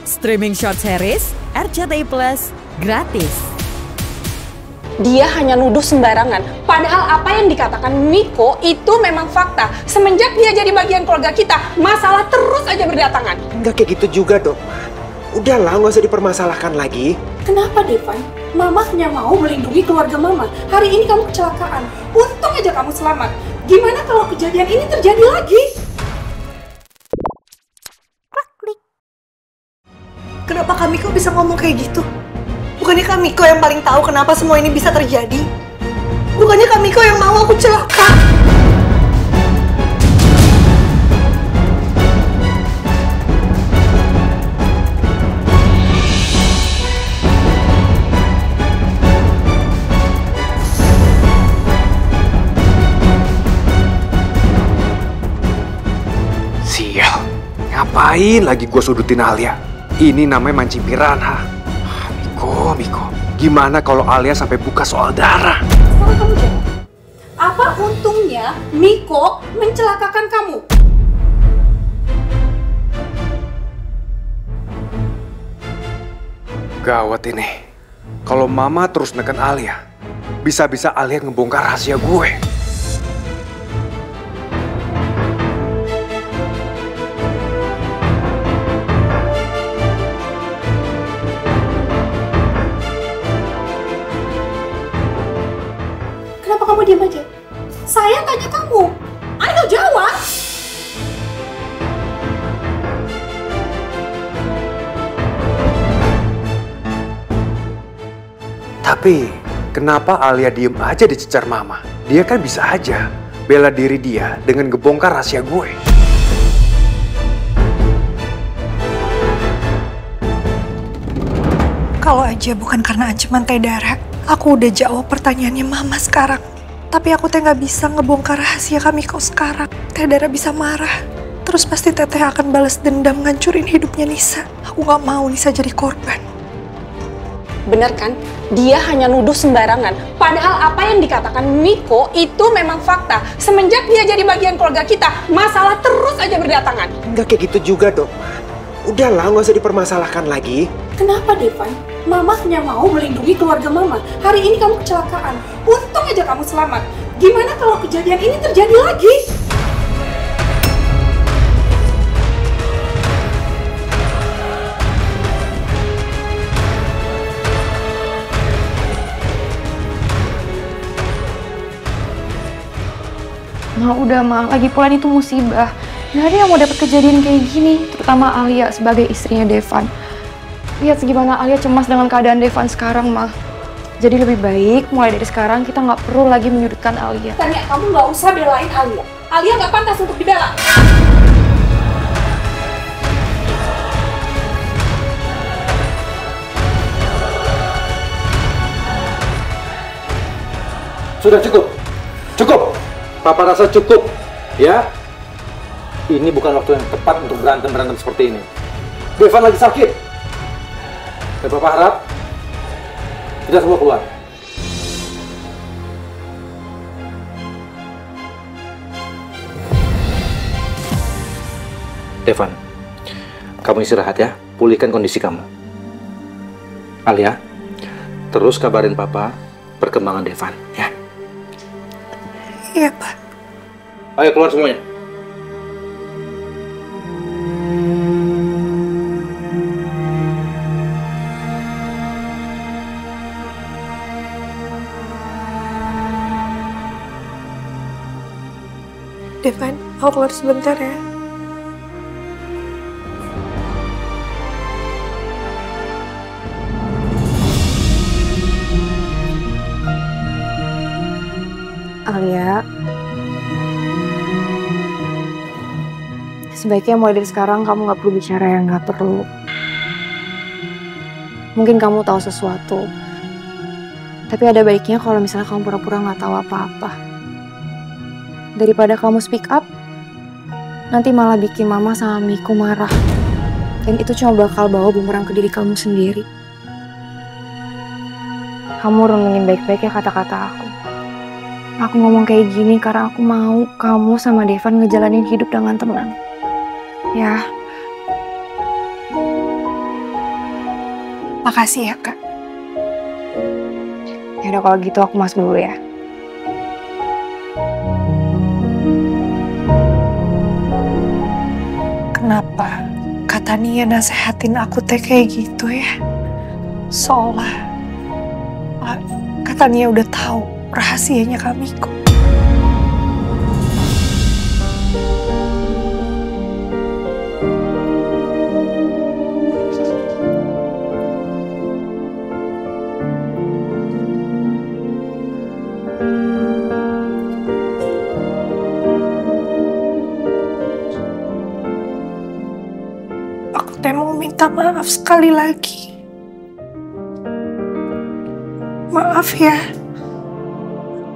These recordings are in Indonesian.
Streaming short series RCTI Plus gratis. Dia hanya nuduh sembarangan. Padahal apa yang dikatakan Miko itu memang fakta. Semenjak dia jadi bagian keluarga kita, masalah terus aja berdatangan. Enggak kayak gitu juga dong, Man. Udahlah, nggak usah dipermasalahkan lagi. Kenapa, Devan? Mama hanya mau melindungi keluarga Mama. Hari ini kamu kecelakaan. Untung aja kamu selamat. Gimana kalau kejadian ini terjadi lagi? Kenapa Kak Miko bisa ngomong kayak gitu? Bukannya Kak Miko yang paling tahu kenapa semua ini bisa terjadi? Bukannya Kak Miko yang mau aku celaka? Sial, ngapain lagi gue sudutin Alia? Ini namanya mancing piranha. Miko, gimana kalau Alia sampai buka soal darah? Sekarang kamu jawab. Apa untungnya Miko mencelakakan kamu? Gawat ini. Kalau Mama terus neken Alia, bisa-bisa Alia ngebongkar rahasia gue. Kenapa kamu diam aja? Saya tanya kamu. Ayo jawab. Tapi, kenapa Alia diem aja dicecar Mama? Dia kan bisa aja bela diri dia dengan ngebongkar rahasia gue. Kalau aja bukan karena ancaman Teh Dara, aku udah jawab pertanyaannya Mama sekarang. Tapi aku teh nggak bisa ngebongkar rahasia Kak Miko sekarang. Teh Dara bisa marah. Terus pasti Teteh akan balas dendam ngancurin hidupnya Nisa. Aku nggak mau Nisa jadi korban. Benar kan? Dia hanya nuduh sembarangan. Padahal apa yang dikatakan Miko itu memang fakta. Semenjak dia jadi bagian keluarga kita, masalah terus aja berdatangan. Enggak kayak gitu juga dong, Man. Udahlah, nggak usah dipermasalahkan lagi. Kenapa, Devan? Mama hanya mau melindungi keluarga Mama. Hari ini kamu kecelakaan. Untung aja kamu selamat. Gimana kalau kejadian ini terjadi lagi? Ma, udah Ma, lagi pula itu musibah. Gak ada yang mau dapet kejadian kayak gini, terutama Alia sebagai istrinya Devan. Lihat segimana Alia cemas dengan keadaan Devan sekarang, Ma. Jadi lebih baik mulai dari sekarang kita nggak perlu lagi menyudutkan Alia. Tanya, kamu nggak usah belain Alia. Alia nggak pantas untuk dibela. Sudah cukup. Cukup. Papa rasa cukup. Ya. Ini bukan waktu yang tepat untuk berantem seperti ini. Devan lagi sakit. Dan Papa harap kita semua keluar. Devan, kamu istirahat ya. Pulihkan kondisi kamu. Alia, terus kabarin Papa perkembangan Devan, ya. Iya, Pak. Ayo keluar semuanya. Devan, aku keluar sebentar ya. Alia, sebaiknya mulai dari sekarang kamu nggak perlu bicara yang nggak perlu. Mungkin kamu tahu sesuatu, tapi ada baiknya kalau misalnya kamu pura-pura nggak tahu apa-apa. Daripada kamu speak up, nanti malah bikin Mama sama Miko marah. Dan itu cuma bakal bawa bumerang ke diri kamu sendiri. Kamu renungin baik-baik ya kata-kata aku. Aku ngomong kayak gini karena aku mau kamu sama Devan ngejalanin hidup dengan tenang. Ya. Makasih ya, Kak. Ya udah kalau gitu aku masuk dulu ya. Kenapa kata Nia nasehatin aku teh kayak gitu ya? Seolah kata Nia udah tahu rahasianya Kak Miko. Aku mau minta maaf sekali lagi. Maaf ya,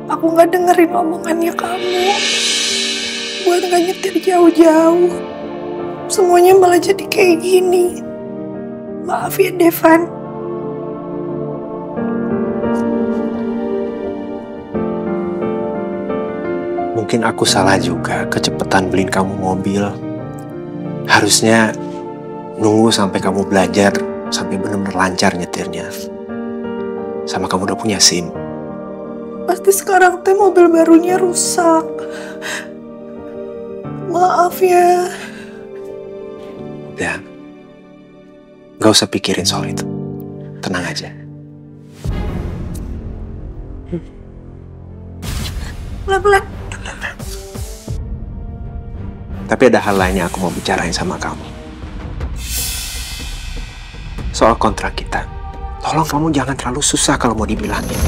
aku gak dengerin omongannya kamu. Buat gak nyetir jauh-jauh. Semuanya malah jadi kayak gini. Maaf ya, Devan. Mungkin aku salah juga kecepatan beliin kamu mobil. Harusnya nunggu sampai kamu belajar, sampai benar-benar lancar nyetirnya. Sama kamu udah punya SIM. Pasti sekarang teh mobil barunya rusak. Maaf ya. Udah, gak usah pikirin soal itu. Tenang aja. Pelan-pelan. Tapi ada hal lainnya aku mau bicarain sama kamu. Soal kontrak kita. Tolong kamu jangan terlalu susah kalau mau dibilangin.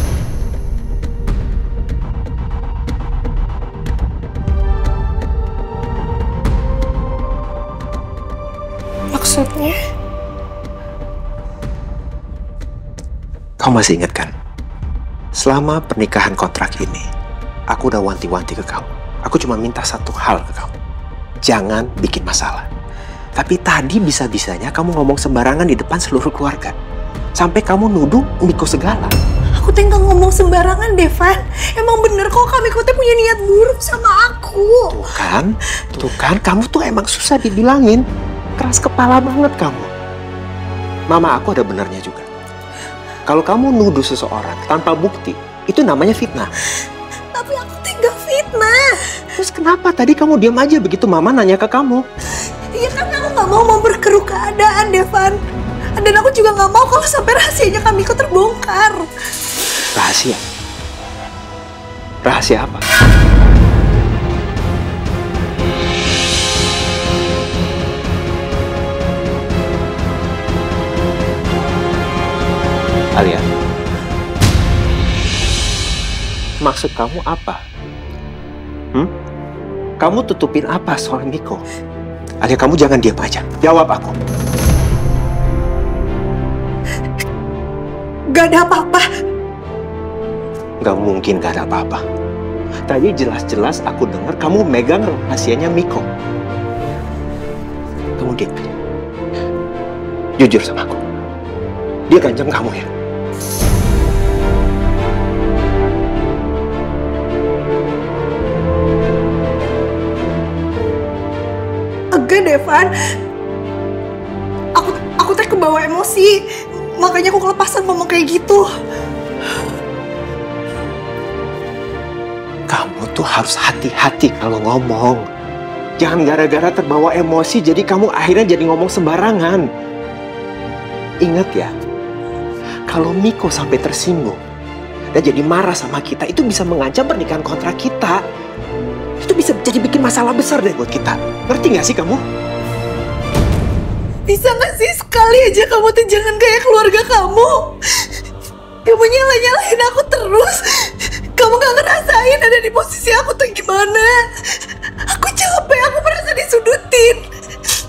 Maksudnya? Kamu masih ingat kan? Selama pernikahan kontrak ini, aku udah wanti-wanti ke kamu. Aku cuma minta satu hal ke kamu. Jangan bikin masalah. Tapi tadi bisa-bisanya kamu ngomong sembarangan di depan seluruh keluarga. Sampai kamu nuduh Miko segala. Aku teh nggak ngomong sembarangan, Devan. Emang bener kok Miko teh punya niat buruk sama aku. Tuh kan, kamu tuh emang susah dibilangin. Keras kepala banget kamu. Mama aku ada benernya juga. Kalau kamu nuduh seseorang tanpa bukti, itu namanya fitnah. Tapi aku teh nggak fitnah. Terus kenapa tadi kamu diam aja begitu Mama nanya ke kamu? Iya kan aku nggak mau memperkeruh keadaan, Devan. Dan aku juga nggak mau kalau sampai rahasianya Miko terbongkar. Rahasia? Rahasia apa? Alia, maksud kamu apa? Kamu tutupin apa soal Miko? Alia, kamu jangan diam aja. Jawab aku. Gak ada apa-apa. Gak mungkin gak ada apa-apa. Tadi jelas-jelas aku dengar kamu megang rahasianya Miko. Kamu diam. Jujur sama aku. Dia ganjeng kamu ya? Enggak, Devan. Aku teh kebawa emosi. Makanya aku kelepasan ngomong kayak gitu. Kamu tuh harus hati-hati kalau ngomong. Jangan gara-gara terbawa emosi jadi kamu akhirnya jadi ngomong sembarangan. Ingat ya, kalau Miko sampai tersinggung dan jadi marah sama kita, itu bisa mengancam pernikahan kontrak kita. Itu bisa jadi bikin masalah besar deh buat kita. Ngerti gak sih kamu? Bisa gak sih sekali aja kamu tuh jangan kayak keluarga kamu? Kamu nyalahin aku terus. Kamu gak ngerasain ada di posisi aku tuh gimana. Aku capek, aku merasa disudutin.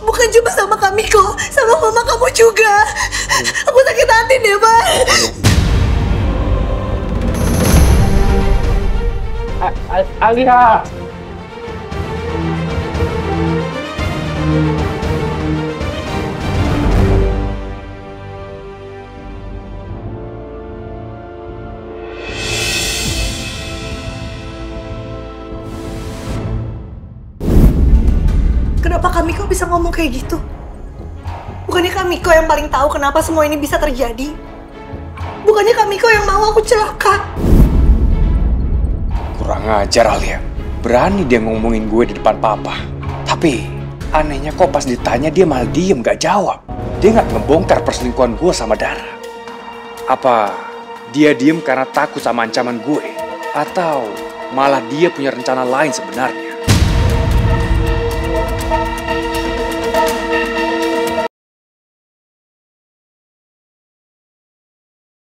Bukan cuma sama Miko, sama mama kamu juga. Aku sakit hati deh, Pak. Alia! Kenapa Miko bisa ngomong kayak gitu? Bukannya Kak Miko yang paling tahu kenapa semua ini bisa terjadi? Bukannya Kak Miko yang mau aku celaka? Kurang ajar Alia. Berani dia ngomongin gue di depan papa. Tapi anehnya kok pas ditanya dia malah diem gak jawab. Dia gak ngebongkar perselingkuhan gue sama Dara. Apa dia diem karena takut sama ancaman gue? Atau malah dia punya rencana lain sebenarnya?